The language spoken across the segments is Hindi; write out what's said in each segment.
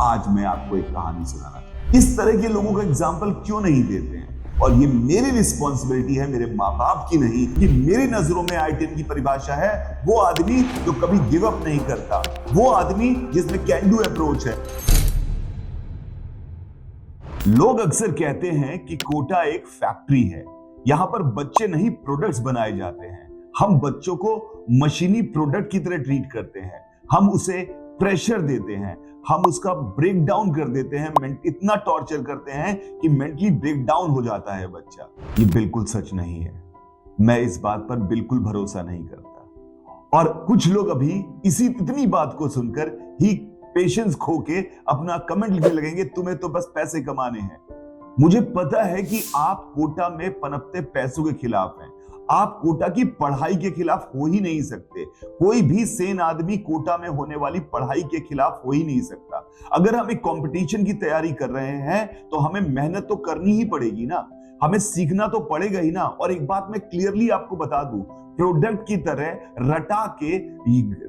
आज मैं आपको एक कहानी सुनाना चाहता। इस तरह के लोगों का एग्जाम्पल क्यों नहीं देते हैं? और ये मेरी रिस्पॉन्सिबिलिटी है, मेरे माँ बाप की नहीं, कि मेरी नजरों में आईटीएन की परिभाषा है वो आदमी जो कभी गिव अप नहीं करता, वो आदमी जिसमें कैन डू अप्रोच है। लोग अक्सर कहते हैं कि कोटा एक फैक्ट्री है, यहां पर बच्चे नहीं प्रोडक्ट्स बनाए जाते हैं। हम बच्चों को मशीनी प्रोडक्ट की तरह ट्रीट करते हैं, हम उसे प्रेशर देते हैं, हम उसका ब्रेक डाउन कर देते हैं, इतना टॉर्चर करते हैं कि मेंटली ब्रेक डाउन हो जाता है बच्चा। ये बिल्कुल सच नहीं है, मैं इस बात पर बिल्कुल भरोसा नहीं करता। और कुछ लोग अभी इतनी बात को सुनकर ही पेशेंस खो के अपना कमेंट लिखने लगेंगे, तुम्हें तो बस पैसे कमाने हैं। मुझे पता है कि आप कोटा में पनपते पैसों के खिलाफ हैं, आप कोटा की पढ़ाई के खिलाफ हो ही नहीं सकते। कोई भी सेन आदमी कोटा में होने वाली पढ़ाई के खिलाफ हो ही नहीं सकता। अगर हम एक कंपटीशन की तैयारी कर रहे हैं तो हमें मेहनत तो करनी ही पड़ेगी ना, हमें सीखना तो पड़ेगा ही ना। और एक बात मैं क्लियरली आपको बता दूं, प्रोडक्ट की तरह रटा के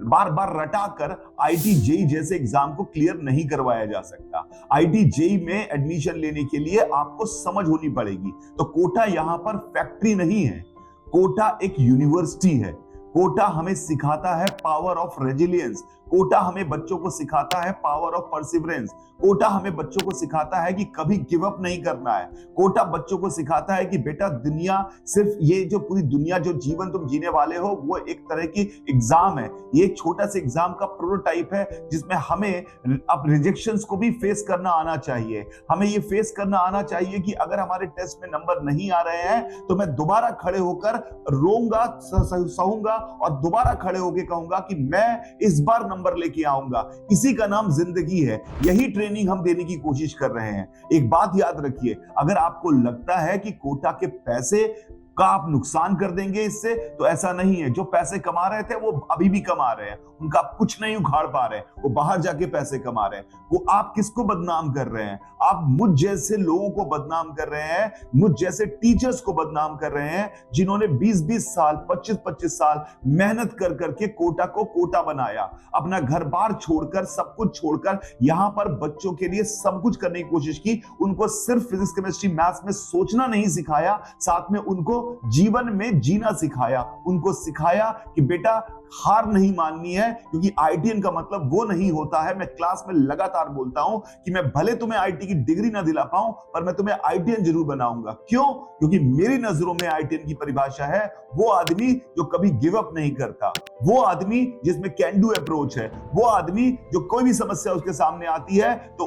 बार बार रटा कर आईटी जेई जैसे एग्जाम को क्लियर नहीं करवाया जा सकता। आईटी जेई में एडमिशन लेने के लिए आपको समझ होनी पड़ेगी। तो कोटा यहां पर फैक्ट्री नहीं है, कोटा एक यूनिवर्सिटी है। कोटा हमें सिखाता है पावर ऑफ रेजिलियंस, कोटा हमें बच्चों को सिखाता है पावर ऑफ परसिवरेंस, कोटा हमें बच्चों को सिखाता है कि कभी गिव अप नहीं करना है। कोटा बच्चों को सिखाता है कि बेटा दुनिया सिर्फ ये जो पूरी दुनिया जो जीवन तुम जीने वाले हो वो एक तरह की एग्जाम है। ये एक छोटा सा एग्जाम का प्रोटोटाइप है जिसमें हमें अब रिजेक्शंस को भी फेस करना आना चाहिए। हमें ये फेस करना आना चाहिए कि अगर हमारे टेस्ट में नंबर नहीं आ रहे हैं तो मैं दोबारा खड़े होकर रोऊंगा, सहूंगा और दोबारा खड़े होकर कहूंगा कि मैं इस बार नंबर लेके आऊंगा। इसी का नाम जिंदगी है, यही ट्रेनिंग हम देने की कोशिश कर रहे हैं। एक बात याद रखिए, अगर आपको लगता है कि कोटा के पैसे का आप नुकसान कर देंगे इससे, तो ऐसा नहीं है। जो पैसे कमा रहे थे वो अभी भी कमा रहे हैं, उनका कुछ नहीं उखाड़ पा रहे हैं, वो बाहर जाके पैसे कमा रहे हैं। वो आप किसको बदनाम कर रहे हैं? आप मुझ जैसे लोगों को बदनाम कर रहे हैं, मुझ जैसे टीचर्स को बदनाम कर रहे हैं जिन्होंने 20-20 साल 25-25 साल मेहनत कर करके कोटा को कोटा बनाया, अपना घर बार छोड़कर सब कुछ छोड़कर यहां पर बच्चों के लिए सब कुछ करने की कोशिश की। उनको सिर्फ फिजिक्स केमिस्ट्री मैथ्स में सोचना नहीं सिखाया, साथ में उनको जीवन में जीना सिखाया। उनको सिखाया कि बेटा हार नहीं माननी है, क्योंकि आईटीएन का मतलब वो नहीं होता है। मैं क्लास में लगातार बोलता हूं कि मैं भले तुम्हें आईटी की डिग्री ना दिला पाऊं पर मैं तुम्हें आईटीएन जरूर बनाऊंगा। क्यों? क्योंकि मेरी नजरों में आईटीएन की परिभाषा है वो आदमी जो कभी गिव अप नहीं करता, वो आदमी जिसमें कैन डू अप्रोच है, वो आदमी जो कोई भी समस्या उसके सामने आती है तो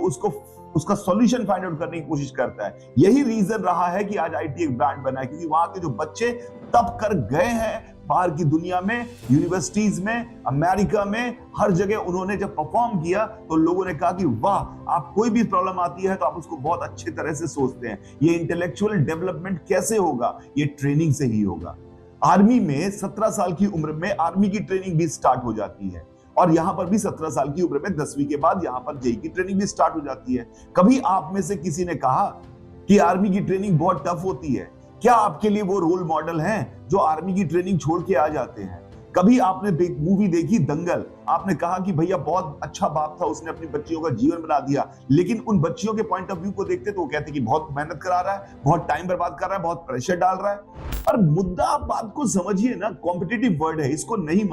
उसका सॉल्यूशन फाइंड आउट करने की कोशिश करता है। यही रीजन रहा है कि आज आईटी एक ब्रांड बना है, क्योंकि वहां के जो बच्चे तब कर गए हैं बाहर की दुनिया में, यूनिवर्सिटीज में, अमेरिका में, हर जगह उन्होंने जब परफॉर्म किया तो लोगों ने कहा कि वाह, आप कोई भी प्रॉब्लम आती है तो आप उसको बहुत अच्छे तरह से सोचते हैं। ये इंटेलेक्चुअल डेवलपमेंट कैसे होगा? ये ट्रेनिंग से ही होगा। आर्मी में 17 साल की उम्र में आर्मी की ट्रेनिंग भी स्टार्ट हो जाती है, और यहां पर भी 17 साल की उम्र में 10वीं के बाद यहां पर जेई की ट्रेनिंग भी स्टार्ट हो जाती है। कभी आप में से किसी ने कहा कि आर्मी की ट्रेनिंग बहुत टफ होती है? क्या आपके लिए वो रोल मॉडल हैं जो आर्मी की ट्रेनिंग छोड़ के आ जाते हैं? कभी आपने मूवी देखी दंगल, आपने कहा कि भैया बहुत अच्छा बाप था, उसने अपनी बच्चियों का जीवन बना दिया, लेकिन उन बच्चियों के पॉइंट ऑफ व्यू को देखते तो वो कहते कि बहुत मेहनत करा रहा है, बहुत टाइम बर्बाद कर रहा है, बहुत प्रेशर डाल रहा है। पर मुद्दा, आप बात को समझिए ना, कॉम्पिटिटिव वर्ड है, इसको नहीं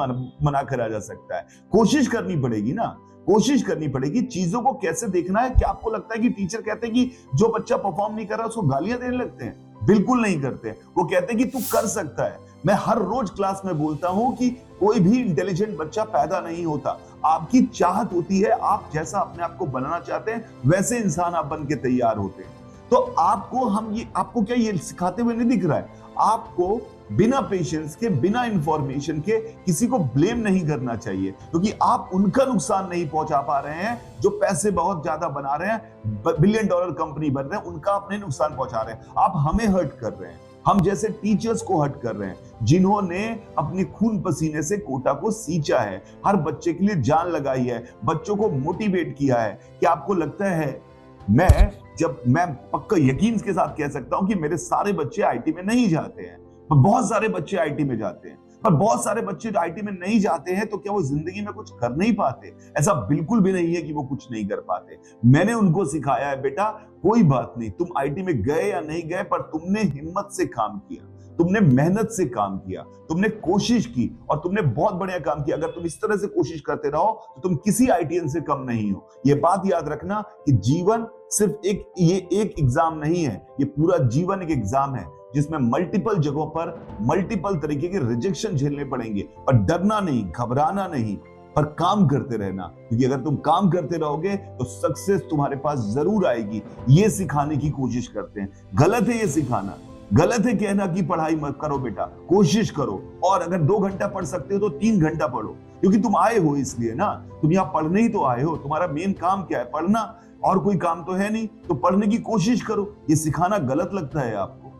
मना करा जा सकता है। कोशिश करनी पड़ेगी ना, कोशिश करनी पड़ेगी। चीजों को कैसे देखना है? क्या आपको लगता है कि टीचर कहते हैं कि जो बच्चा परफॉर्म नहीं कर रहा उसको गालियां देने लगते हैं? बिल्कुल नहीं करते। वो कहते हैं कि तू कर सकता है। मैं हर रोज क्लास में बोलता हूं कि कोई भी इंटेलिजेंट बच्चा पैदा नहीं होता, आपकी चाहत होती है। आप जैसा अपने आप को बनाना चाहते हैं वैसे इंसान आप बन के तैयार होते हैं। तो आपको क्या ये सिखाते हुए नहीं दिख रहा है? आपको बिना पेशेंस के, बिना इंफॉर्मेशन के किसी को ब्लेम नहीं करना चाहिए, क्योंकि आप उनका नुकसान नहीं पहुंचा पा रहे हैं जो पैसे बहुत ज्यादा बना रहे हैं, $1 बिलियन कंपनी बन रहे हैं, उनका अपने नुकसान पहुंचा रहे हैं। आप हमें हर्ट कर रहे हैं, हम जैसे टीचर्स को हर्ट कर रहे हैं जिन्होंने अपने खून पसीने से कोटा को सींचा है, हर बच्चे के लिए जान लगाई है, बच्चों को मोटिवेट किया है। क्या आपको लगता है मैं पक्का यकीन के साथ कह सकता हूं कि मेरे सारे बच्चे आईटी में नहीं जाते हैं, बहुत सारे बच्चे आईटी में जाते हैं। पर बहुत सारे बच्चे जो आईटी में नहीं जाते हैं तो क्या वो जिंदगी में कुछ कर नहीं पाते? ऐसा बिल्कुल भी नहीं है कि वो कुछ नहीं कर पाते। मैंने उनको सिखाया है, बेटा कोई बात नहीं, तुम आईटी में गए या नहीं गए, पर तुमने हिम्मत से काम किया, तुमने मेहनत से काम किया, तुमने कोशिश की और तुमने बहुत बढ़िया काम किया। अगर तुम इस तरह से कोशिश करते रहो तो तुम किसी आईटीएन से कम नहीं हो। ये बात याद रखना कि जीवन सिर्फ ये एक एग्जाम नहीं है, ये पूरा जीवन एक एग्जाम है जिसमें मल्टीपल जगहों पर मल्टीपल तरीके के रिजेक्शन झेलने पड़ेंगे। पर डरना नहीं, घबराना नहीं, पर काम करते रहना, क्योंकि अगर तुम काम करते रहोगे तो सक्सेस तुम्हारे पास जरूर आएगी। ये सिखाने की कोशिश करते हैं। गलत है ये सिखाना, गलत है कहना कि पढ़ाई मत करो बेटा, कोशिश करो, और अगर 2 घंटा पढ़ सकते हो तो 3 घंटा पढ़ो, क्योंकि तुम आए हो इसलिए ना, तुम यहाँ पढ़ने ही तो आए हो। तुम्हारा मेन काम क्या है? पढ़ना, और कोई काम तो है नहीं, तो पढ़ने की कोशिश करो। ये सिखाना गलत लगता है आपको?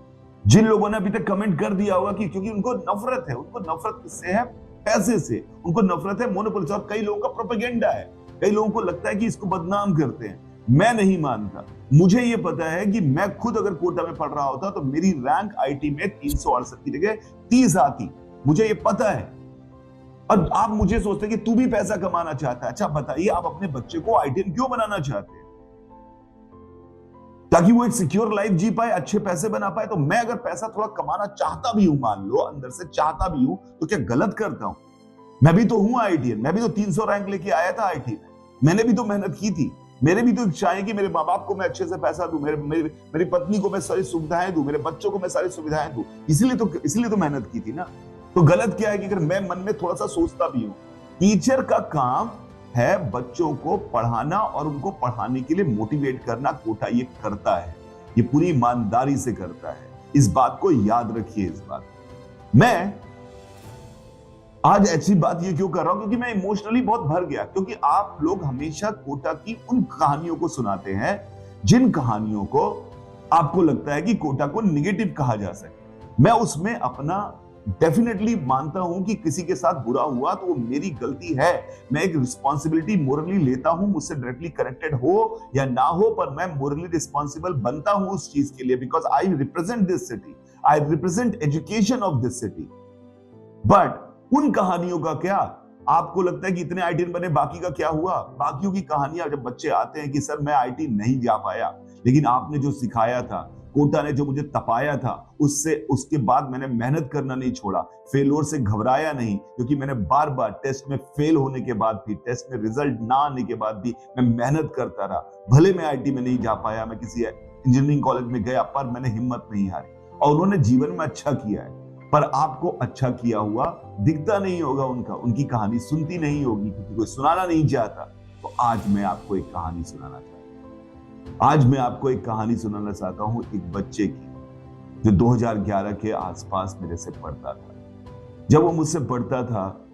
जिन लोगों ने अभी तक कमेंट कर दिया होगा कि क्योंकि उनको नफरत है, उनको नफरत किससे है? पैसे से। उनको नफरत है मोनोपोली से, और कई लोगों का प्रोपेगेंडा है, कई लोगों को लगता है कि इसको बदनाम करते हैं। मैं नहीं मानता। मुझे ये पता है कि मैं खुद अगर कोटा में पढ़ रहा होता तो मेरी रैंक आईटी में 368 की जगह 30 आती। मुझे ये पता है। और आप मुझे सोचते हैं कि तू भी पैसा कमाना चाहता है। अच्छा बताइए, आप अपने बच्चे को आईटीएन क्यों बनाना चाहते हैं? ताकि वो एक सिक्योर लाइफ जी पाए, अच्छे पैसे बना पाए। तो मैं अगर पैसा थोड़ा कमाना चाहता भी हूं, मान लो अंदर से चाहता भी हूं, तो क्या गलत करता हूं? मैं भी तो हूं आईटीएन, मैं भी तो 300 रैंक लेके आया था आईटी में। मैंने भी तो मेहनत की थी। मेरे भी तो इच्छा है कि मेरे माँ बाप को मैं अच्छे से पैसा दूं, मेरी पत्नी को मैं सारी सुविधाएं दूं, मेरे बच्चों को मैं सारी सुविधाएं दूं। इसलिए तो मेहनत की थी ना। तो गलत क्या है कि अगर मैं मन में थोड़ा सा सोचता भी हूं? टीचर का काम है बच्चों को पढ़ाना और उनको पढ़ाने के लिए मोटिवेट करना। कोटा ये करता है, ये पूरी ईमानदारी से करता है। इस बात को याद रखिए। इस बात मैं आज ऐसी बात ये क्यों कर रहा हूं? क्योंकि मैं इमोशनली बहुत भर गया, क्योंकि आप लोग हमेशा कोटा की उन कहानियों को सुनाते हैं जिन कहानियों को आपको लगता है कि कोटा को निगेटिव कहा जा सके। मैं उसमें अपना डेफिनेटली मानता हूं कि किसी के साथ बुरा हुआ तो वो मेरी गलती है। मैं एक रिस्पॉन्सिबिलिटी मोरली लेता हूं, मुझसे डायरेक्टली कनेक्टेड हो या ना हो, पर मैं मोरली रिस्पॉन्सिबल बनता हूं उस चीज के लिए, because I represent this city, I represent education of this city. But उन कहानियों का क्या? आपको लगता है कि इतने आईटीएन बने, बाकी का क्या हुआ? बाकियों की कहानियां जब बच्चे आते हैं कि सर मैं आईटी नहीं जा पाया, लेकिन आपने जो सिखाया था, कोटा ने जो मुझे तपाया था, उसके बाद मैंने मेहनत करना नहीं छोड़ा, फेलोर से घबराया नहीं, क्योंकि मैंने बार बार टेस्ट में फेल होने के बाद भी, टेस्ट में रिजल्ट ना आने के बाद भी मैं मेहनत करता रहा। भले मैं आईटी में नहीं जा पाया, मैं किसी इंजीनियरिंग कॉलेज में गया, पर मैंने हिम्मत नहीं हारी और उन्होंने जीवन में अच्छा किया है। पर आपको अच्छा किया हुआ दिखता नहीं होगा, उनकी कहानी सुनती नहीं होगी, क्योंकि कोई सुनाना नहीं चाहता। तो आज मैं आपको एक कहानी सुनाना चाहता हूं। आज मैं आपको एक कहानी सुनाना चाहता हूं एक बच्चे की, जो 2011 के आसपास मेरे से पढ़ता था। जब वो मुझसे पढ़ता था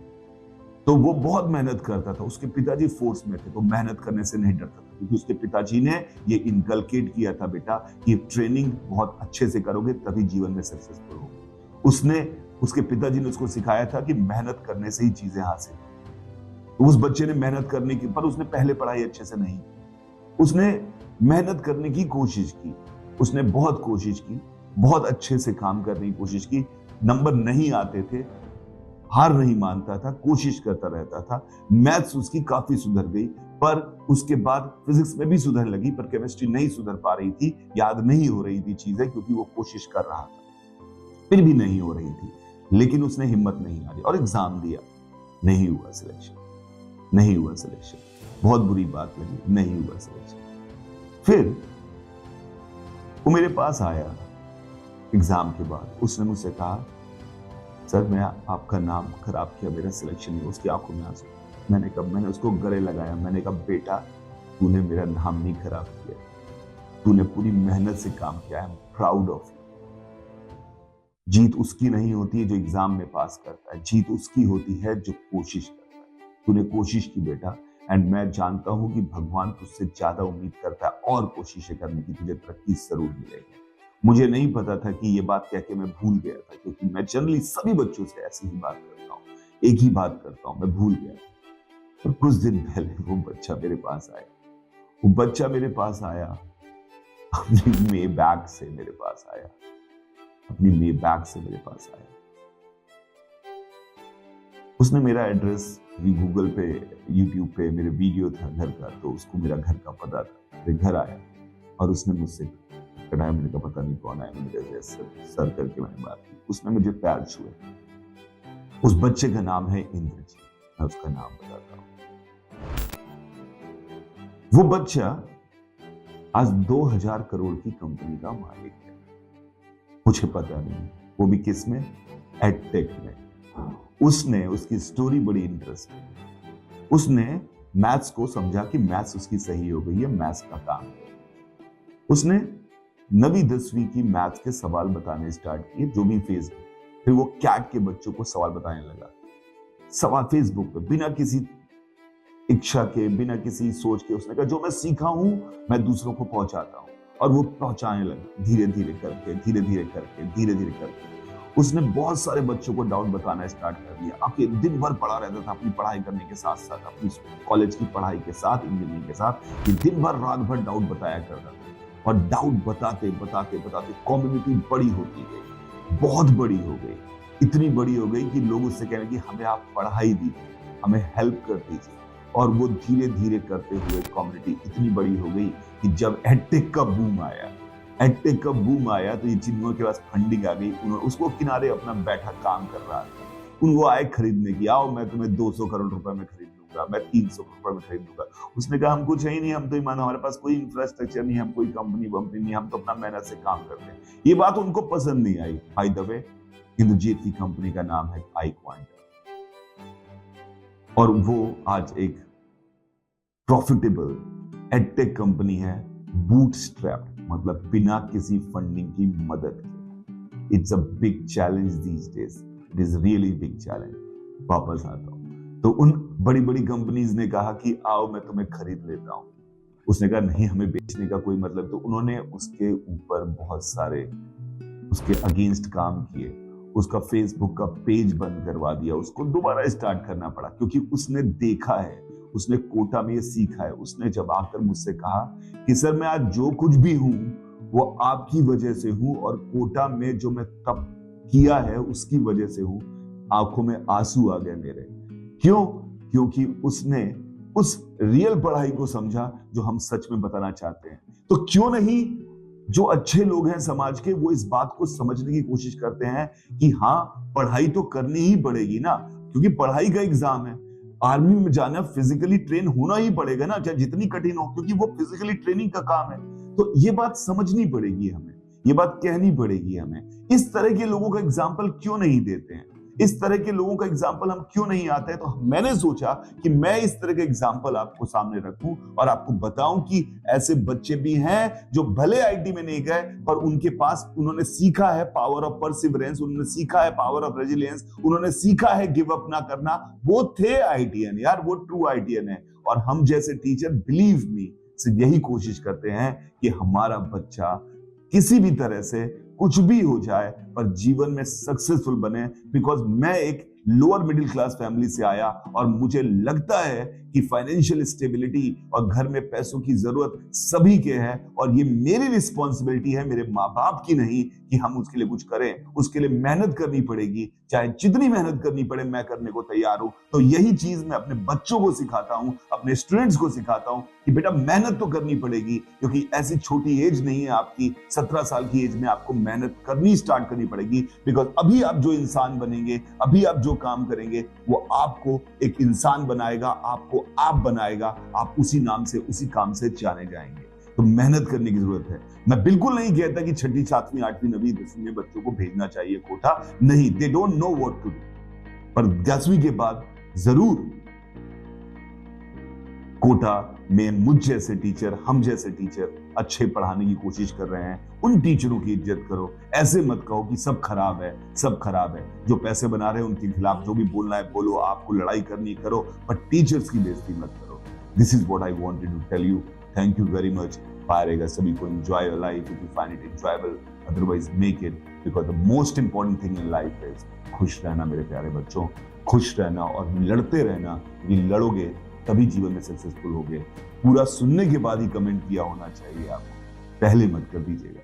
तो वो बहुत मेहनत करता था। उसके पिताजी फोर्स में थे, तो मेहनत करने से नहीं डरता था, क्योंकि उसके पिताजी ने ये इनकलकेट किया था, बेटा कि ट्रेनिंग बहुत अच्छे से करोगे तभी जीवन में सक्सेसफुल होगे। उसके पिताजी ने उसको सिखाया था कि मेहनत करने से ही चीजें हासिल। तो उस बच्चे ने मेहनत करने की, पर उसने पहले पढ़ाई अच्छे से नहीं, उसने मेहनत करने की कोशिश की, उसने बहुत कोशिश की, बहुत अच्छे से काम करने की कोशिश की। नंबर नहीं आते थे, हार नहीं मानता था, कोशिश करता रहता था। मैथ्स उसकी काफी सुधर गई, पर उसके बाद फिजिक्स में भी सुधर लगी, पर केमिस्ट्री नहीं सुधर पा रही थी, याद नहीं हो रही थी चीजें, क्योंकि वो कोशिश कर रहा था, फिर भी नहीं हो रही थी। लेकिन उसने हिम्मत नहीं हारी और एग्जाम दिया, नहीं हुआ सिलेक्शन, नहीं हुआ सिलेक्शन। बहुत बुरी बात लगी, नहीं हुआ सिलेक्शन। फिर वो मेरे पास आया एग्जाम के बाद, उसने मुझसे कहा, सर मैं आपका नाम खराब किया, मेरा सिलेक्शन नहीं। उसकी आंखों में आंसू। मैंने उसको गले लगाया, मैंने कहा बेटा तूने मेरा नाम नहीं खराब किया, तूने पूरी मेहनत से काम किया, I am proud of you. जीत उसकी नहीं होती है जो एग्जाम में पास करता है, जीत उसकी होती है जो कोशिश करता है। तूने कोशिश की बेटा, एंड मैं जानता हूं कि भगवान तुझसे ज्यादा उम्मीद करता है और कोशिशें करने की, तुझे तरक्की जरूर मिलेगी। मुझे नहीं पता था कि ये बात कह के मैं भूल गया था, क्योंकि मैं जनरली सभी बच्चों से ऐसी ही बात करता हूँ, एक ही बात करता हूँ, मैं भूल गया। और कुछ दिन पहले वो बच्चा मेरे पास आया, अपनी मे बैग से मेरे पास आया, उसने मेरा एड्रेस भी गूगल पे, यूट्यूब पे मेरे वीडियो था घर का, तो उसको मेरा घर का पता था। मेरे घर आया और उसने मुझसे कहा, मैंने कहा पता नहीं कौन आया, मेरे सर करके मैंने बात की। उसने मुझे पैर छुए। उस बच्चे का नाम है इंद्रजीत। मैं उसका नाम बताता हूँ। वो बच्चा आज 2000 करोड़ की कंपनी का मालिक है। मुझे पता नहीं वो भी किस में, एडटेक में। उसने, उसकी स्टोरी बड़ी इंटरेस्टिंग। उसने मैथ्स को समझा कि मैथ्स उसकी सही हो गई है, मैथ्स का काम है। उसने 9वीं 10वीं की मैथ्स के सवाल बताने स्टार्ट किए, जो भी फेसबुक। फिर वो कैट के बच्चों को सवाल बताने लगा, सवाल फेसबुक पे, बिना किसी इच्छा के, बिना किसी सोच के। उसने कहा जो मैं सीखा हूं मैं दूसरों को पहुंचाता हूं, और वो पहुंचाने लगा धीरे धीरे करके, धीरे धीरे करके, धीरे धीरे करके। उसने बहुत सारे बच्चों को डाउट बताना स्टार्ट कर दिया। आके दिन भर पढ़ा रहता था, अपनी पढ़ाई करने के साथ साथ, अपनी कॉलेज की पढ़ाई के साथ, इंजीनियरिंग के साथ, ये दिन भर रात भर डाउट बताया करता था। और डाउट बताते बताते बताते कम्युनिटी बड़ी होती गई, बहुत बड़ी हो गई। इतनी बड़ी हो गई कि लोग उससे कह रहे कि हमें आप पढ़ाई दीजिए, हमें हेल्प कर दीजिए। और वो धीरे धीरे करते हुए कम्युनिटी इतनी बड़ी हो गई कि जब एडटेक का बूम आया, तो ये जिनको के पास फंडिंग आ गई, उन्होंने उसको किनारे अपना बैठा काम कर रहा था। उनको आए खरीदने की, आओ मैं तुम्हें 200 करोड़ रुपए में खरीद लूंगा, मैं 300 करोड़ में खरीद लूंगा। उसने कहा हम कुछ है ही नहीं, हम तो ईमान, हमारे पास कोई इंफ्रास्ट्रक्चर नहीं, हम कोई कंपनी वंपनी नहीं, हम तो अपना मेहनत से काम करते हैं। ये बात उनको पसंद नहीं आई। बाय द वे, इंद्रजीत की कंपनी का नाम है iQuantum, और वो आज एक प्रॉफिटेबल एडटेक कंपनी है, बूटस्ट्रैप्ड, मतलब बिना किसी फंडिंग की मदद के। It's a big challenge these days, it is really big challenge. वापस आता हूं, तो उन बड़ी बड़ी कंपनीज ने कहा कि आओ मैं तुम्हें खरीद लेता हूं। उसने कहा नहीं, हमें बेचने का कोई मतलब। तो उन्होंने उसके ऊपर बहुत सारे उसके अगेंस्ट काम किए। उसका फेसबुक का पेज बंद करवा दिया, उसको दोबारा स्टार्ट करना पड़ा, क्योंकि उसने देखा है, उसने कोटा में ये सीखा है। उसने जब आकर मुझसे कहा कि सर मैं आज जो कुछ भी हूं वो आपकी वजह से हूं, और कोटा में जो मैं तप किया है उसकी वजह से हूं। आंखों में आंसू आ गए मेरे। क्यों? क्योंकि उसने उस रियल पढ़ाई को समझा जो हम सच में बताना चाहते हैं। तो क्यों नहीं जो अच्छे लोग हैं समाज के, वो इस बात को समझने की कोशिश करते हैं कि हाँ, पढ़ाई तो करनी ही पड़ेगी ना, क्योंकि पढ़ाई का एग्जाम है। आर्मी में जाना, फिजिकली ट्रेन होना ही पड़ेगा ना, चाहे जितनी कठिन हो, क्योंकि वो फिजिकली ट्रेनिंग का काम है। तो ये बात समझनी पड़ेगी हमें, ये बात कहनी पड़ेगी हमें। इस तरह के लोगों का एग्जाम्पल क्यों नहीं देते हैं, इस तरह के लोगों का एग्जाम्पल हम क्यों नहीं आते हैं? तो मैंने सोचा कि मैं इस तरह के एग्जाम्पल आपको सामने रखूं और आपको बताऊं कि ऐसे बच्चे भी हैं जो भले आईटी में नहीं गए, पर उनके पास उन्होंने सीखा है पावर ऑफ परसिवरेंस, उन्होंने सीखा है पावर ऑफ रेजिलियंस, उन्होंने सीखा है गिव अप ना करना। वो थे आईटीएन यार, वो ट्रू आईटीएन है। और हम जैसे टीचर, बिलीव मी, सिर्फ यही कोशिश करते हैं कि हमारा बच्चा किसी भी तरह से कुछ भी हो जाए पर जीवन में सक्सेसफुल बने। बिकॉज मैं एक लोअर मिडिल क्लास फैमिली से आया और मुझे लगता है कि फाइनेंशियल स्टेबिलिटी और घर में पैसों की जरूरत सभी के है, और ये मेरी रिस्पॉन्सिबिलिटी है, मेरे माँ बाप की नहीं, कि हम उसके लिए कुछ करें। उसके लिए मेहनत करनी पड़ेगी, चाहे जितनी मेहनत करनी पड़े, मैं करने को तैयार हूं। तो यही चीज मैं अपने बच्चों को सिखाता हूं, अपने स्टूडेंट्स को सिखाता हूं कि बेटा मेहनत तो करनी पड़ेगी, क्योंकि ऐसी छोटी एज नहीं है आपकी, 17 साल की एज में आपको मेहनत करनी स्टार्ट करनी पड़ेगी। बिकॉज अभी आप जो इंसान बनेंगे, अभी आप जो काम करेंगे, वो आपको एक इंसान बनाएगा, आपको आप बनाएगा। आप उसी नाम से, उसी काम से जाने जाएंगे। तो मेहनत करने की जरूरत है। मैं बिल्कुल नहीं कहता कि 6ठी, 7वीं, 8वीं, 9वीं, 10वीं में बच्चों को भेजना चाहिए कोटा, नहीं, they don't know what to do. पर 10वीं के बाद जरूर कोटा में मुझ जैसे टीचर, हम जैसे टीचर अच्छे पढ़ाने की कोशिश कर रहे हैं। उन टीचरों की इज्जत करो, ऐसे मत कहो कि सब खराब है, सब खराब है। जो पैसे बना रहे हैं उनके खिलाफ जो भी बोलना है बोलो, आपको लड़ाई करनी करो, पर टीचर्स की बेइज्जती मत करो। This is what I wanted to tell you. Thank you very much. पाएगा सभी को, enjoy your life if you find it enjoyable, otherwise make it, because the most important thing in life is खुश रहना। मेरे प्यारे बच्चों, खुश रहना और लड़ते रहना। क्योंकि लड़ोगे तभी जीवन में सक्सेसफुल होगे। पूरा सुनने के बाद ही कमेंट किया होना चाहिए आपको, पहले मत कर दीजिएगा।